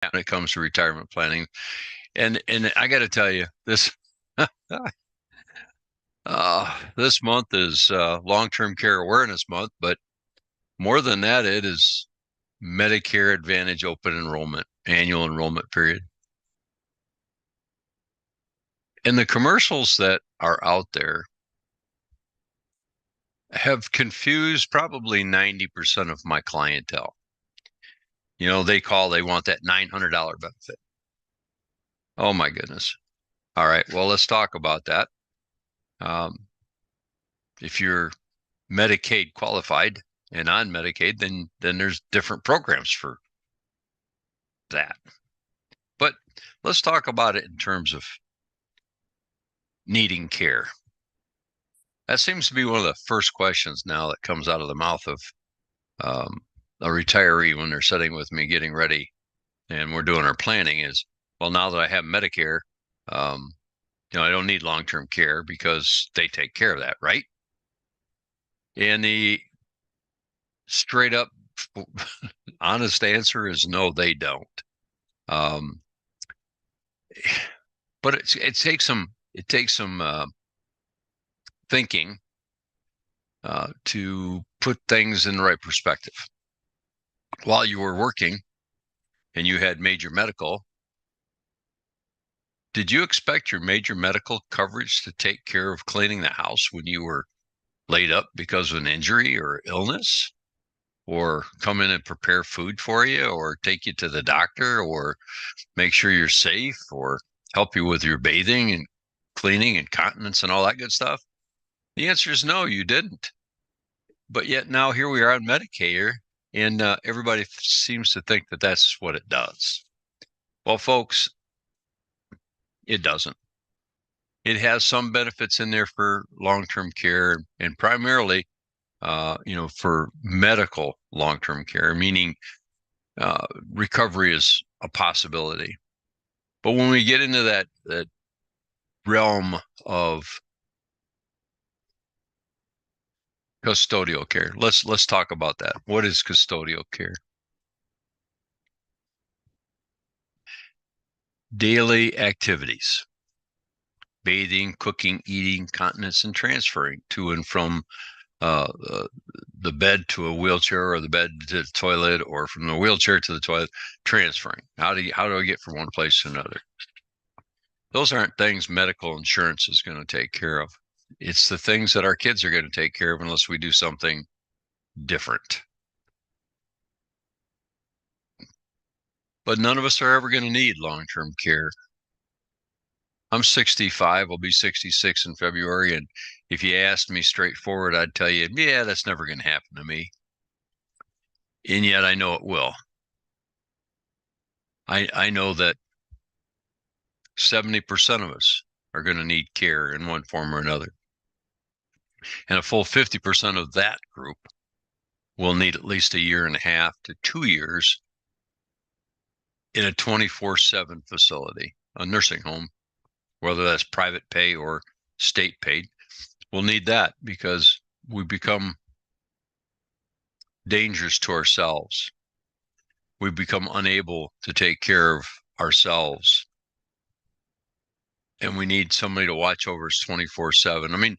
when it comes to retirement planning. And I got to tell you, this this month is long-term care awareness month, but more than that, it is Medicare Advantage open enrollment, annual enrollment period. And the commercials that are out there have confused probably 90% of my clientele. You know, they want that $900 benefit. Oh my goodness. All right. Well, let's talk about that. Um, if you're Medicaid qualified and on Medicaid, then there's different programs for that. But let's talk about it in terms of needing care. That seems to be one of the first questions now that comes out of the mouth of um, a retiree when they're sitting with me getting ready and we're doing our planning is, well, now that I have Medicare, um, I don't need long-term care because they take care of that, right? And the straight up honest answer is no, they don't. Um, but it takes some thinking to put things in the right perspective. While you were working and you had major medical, did you expect your major medical coverage to take care of cleaning the house when you were laid up because of an injury or illness? Or come in and prepare food for you, or take you to the doctor, or make sure you're safe, or help you with your bathing and cleaning and continence and all that good stuff? The answer is no, you didn't. But yet now here we are on Medicare, and everybody seems to think that that's what it does. Well, folks, it doesn't. It has some benefits in there for long-term care and primarily, for medical long-term care, meaning recovery is a possibility. But when we get into that realm of custodial care, let's talk about that. What is custodial care? Daily activities: bathing, cooking, eating, continence, and transferring to and from uh, uh, the bed to a wheelchair, or the bed to the toilet, or from the wheelchair to the toilet, transferring. How do I get from one place to another? Those aren't things medical insurance is going to take care of. It's the things that our kids are going to take care of unless we do something different. But none of us are ever going to need long-term care. I'm 65, I'll be 66 in February, and if you asked me straightforward, I'd tell you, yeah, that's never going to happen to me. And yet I know it will. I know that 70% of us are going to need care in one form or another. And a full 50% of that group will need at least a year and a half to 2 years in a 24/7 facility, a nursing home, whether that's private pay or state paid. We'll need that because we become dangerous to ourselves. We become unable to take care of ourselves. And we need somebody to watch over us 24/7. I mean,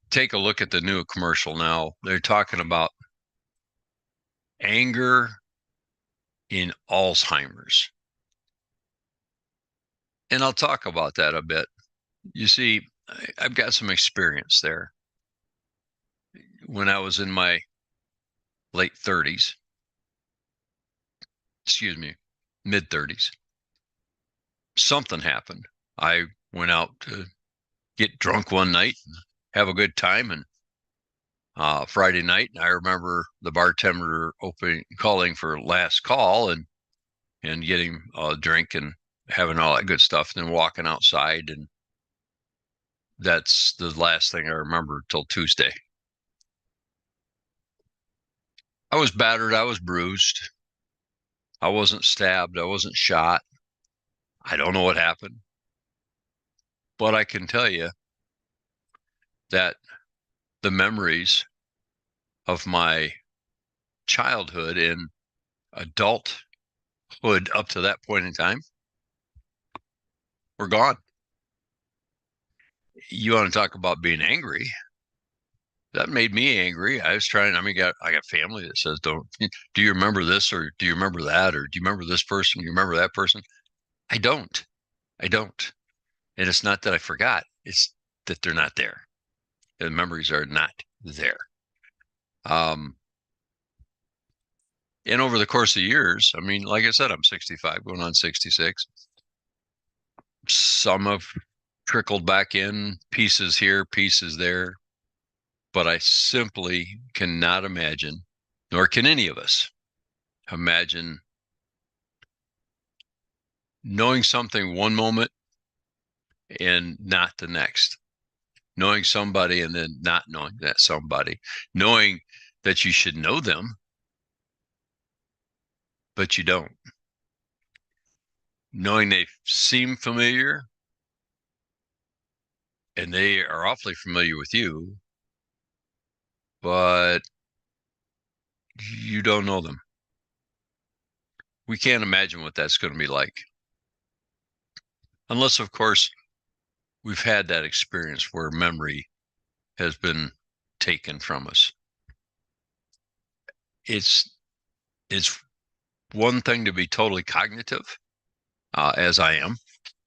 take a look at the new commercial now. They're talking about anger in Alzheimer's. And I'll talk about that a bit. You see, I've got some experience there. When I was in my late 30s, excuse me, mid 30s, something happened. I went out to get drunk one night and have a good time. And Friday night, I remember the bartender calling for last call and getting a drink and having all that good stuff, and then walking outside. And that's the last thing I remember till Tuesday. I was battered. I was bruised. I wasn't stabbed. I wasn't shot. I don't know what happened, but I can tell you that the memories of my childhood and adult up to that point in time were gone. You want to talk about being angry? That made me angry. I was trying. I mean, I got family that says, "Don't do you remember this or do you remember that or do you remember this person? Do you remember that person?" I don't. I don't. And it's not that I forgot. It's that they're not there. The memories are not there. Um, and over the course of years, I mean, like I said, I'm 65, going on 66. Some have trickled back in, pieces here, pieces there, but I simply cannot imagine, nor can any of us imagine knowing something one moment and not the next, knowing somebody and then not knowing that somebody, knowing that you should know them, but you don't, knowing they seem familiar and they are awfully familiar with you, but you don't know them. We can't imagine what that's going to be like. Unless, of course, we've had that experience where memory has been taken from us. It's it's one thing to be totally cognitive, as I am.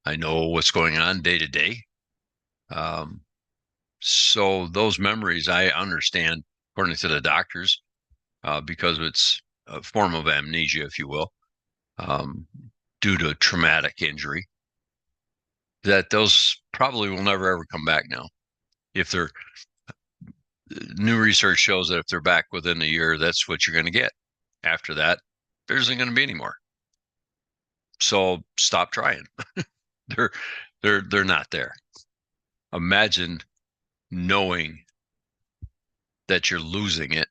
I know what's going on day to day. So those memories I understand, according to the doctors, because it's a form of amnesia, if you will, um, due to traumatic injury, that those probably will never ever come back now. If they're new research shows that if they're back within a year, that's what you're going to get. After that, there isn't going to be any more. So stop trying. they're they're not there. Imagine knowing that you're losing it.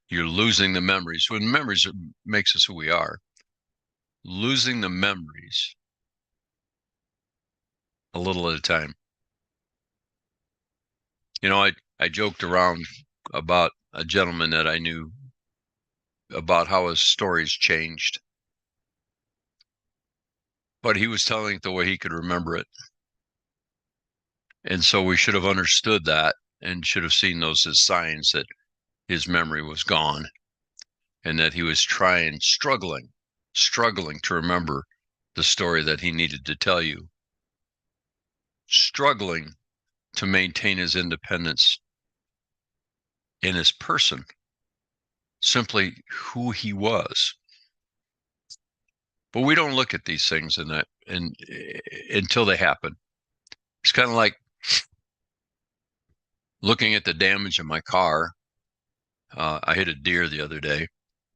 You're losing the memories. When memories makes us who we are, losing the memories a little at a time. You know, I joked around about a gentleman that I knew about how his stories changed, but he was telling it the way he could remember it. And so we should have understood that and should have seen those as signs that his memory was gone and that he was struggling to remember the story that he needed to tell you, struggling to maintain his independence in his person, simply who he was. But we don't look at these things until they happen. It's kind of like looking at the damage in my car. I hit a deer the other day.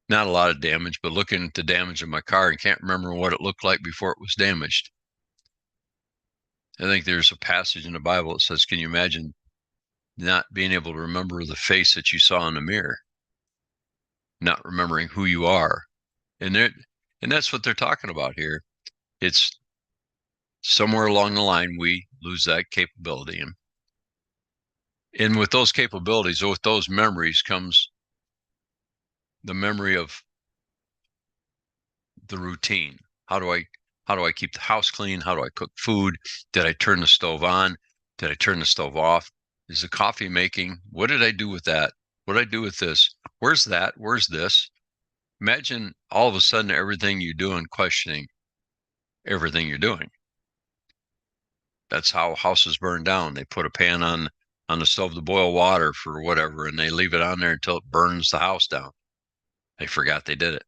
Not a lot of damage, but looking at the damage in my car and can't remember what it looked like before it was damaged. I think there's a passage in the Bible that says, can you imagine not being able to remember the face that you saw in the mirror, not remembering who you are? And that's what they're talking about here. It's somewhere along the line, we lose that capability. And with those capabilities, with those memories comes the memory of the routine. How do I keep the house clean? How do I cook food? Did I turn the stove on? Did I turn the stove off? Is the coffee making? What did I do with that? What did I do with this? Where's that? Where's this? Imagine all of a sudden everything you do and questioning everything you're doing. That's how houses burn down. They put a pan on the stove to boil water for whatever, and they leave it on there until it burns the house down. They forgot they did it.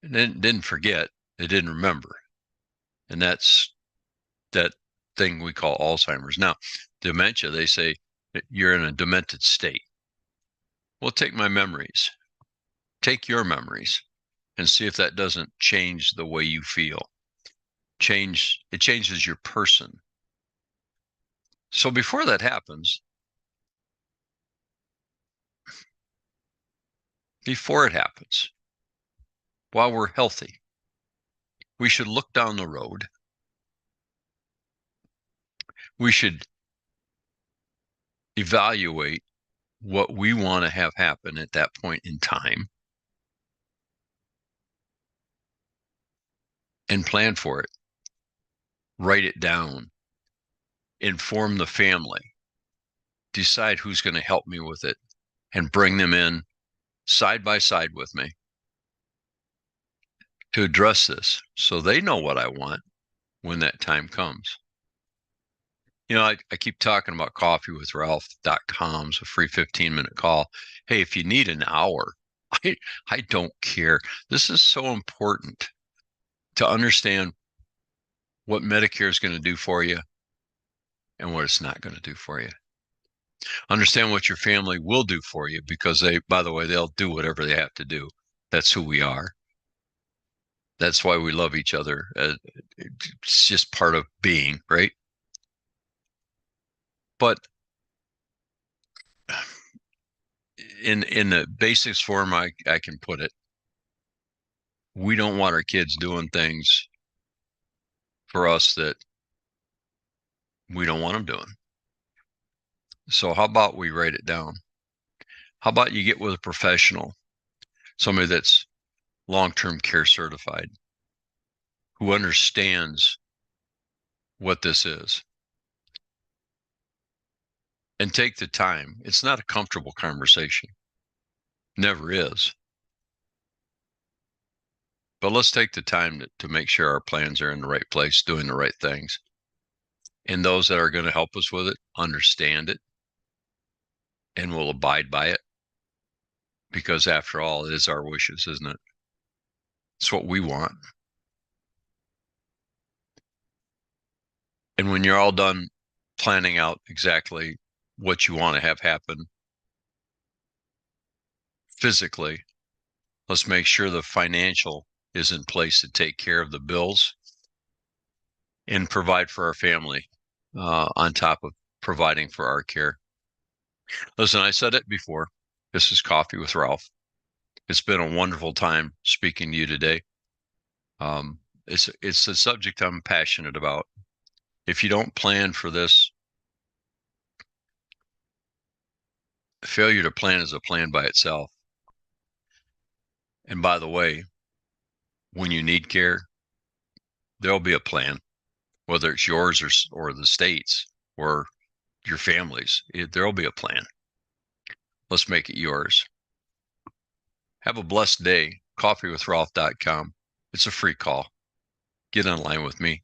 And then didn't forget, they didn't remember. And that's that thing we call Alzheimer's. Now, dementia, they say you're in a demented state. Well, take my memories, take your memories, and see if that doesn't change the way you feel. It changes your person. So before that happens, while we're healthy, we should look down the road. We should evaluate what we want to have happen at that point in time. and plan for it. Write it down. Inform the family. Decide who's going to help me with it and bring them in side by side with me to address this so they know what I want when that time comes. You know, I keep talking about coffeewithralph.com. It's a free 15-minute call. Hey, if you need an hour, I don't care. This is so important to understand what Medicare is going to do for you and what it's not going to do for you. Understand what your family will do for you because by the way, they'll do whatever they have to do. That's who we are. That's why we love each other. It's just part of being, right? But in the basics form I can put it, we don't want our kids doing things for us that we don't want them doing. So how about we write it down? How about you get with a professional, somebody that's long-term care certified, who understands what this is, and take the time. It's not a comfortable conversation. Never is. But let's take the time to make sure our plans are in the right place, doing the right things. And those that are going to help us with it understand it and will abide by it. Because after all, it is our wishes, isn't it? It's what we want. And when you're all done planning out exactly what you want to have happen physically, let's make sure the financial is in place to take care of the bills and provide for our family on top of providing for our care. Listen, I said it before. This is Coffee with Ralph. It's been a wonderful time speaking to you today. It's a subject I'm passionate about. If you don't plan for this, failure to plan is a plan by itself. And by the way, when you need care, there'll be a plan, whether it's yours or the state's or your family's. There'll be a plan. Let's make it yours. Have a blessed day. Coffeewithralph.com. It's a free call. Get online with me.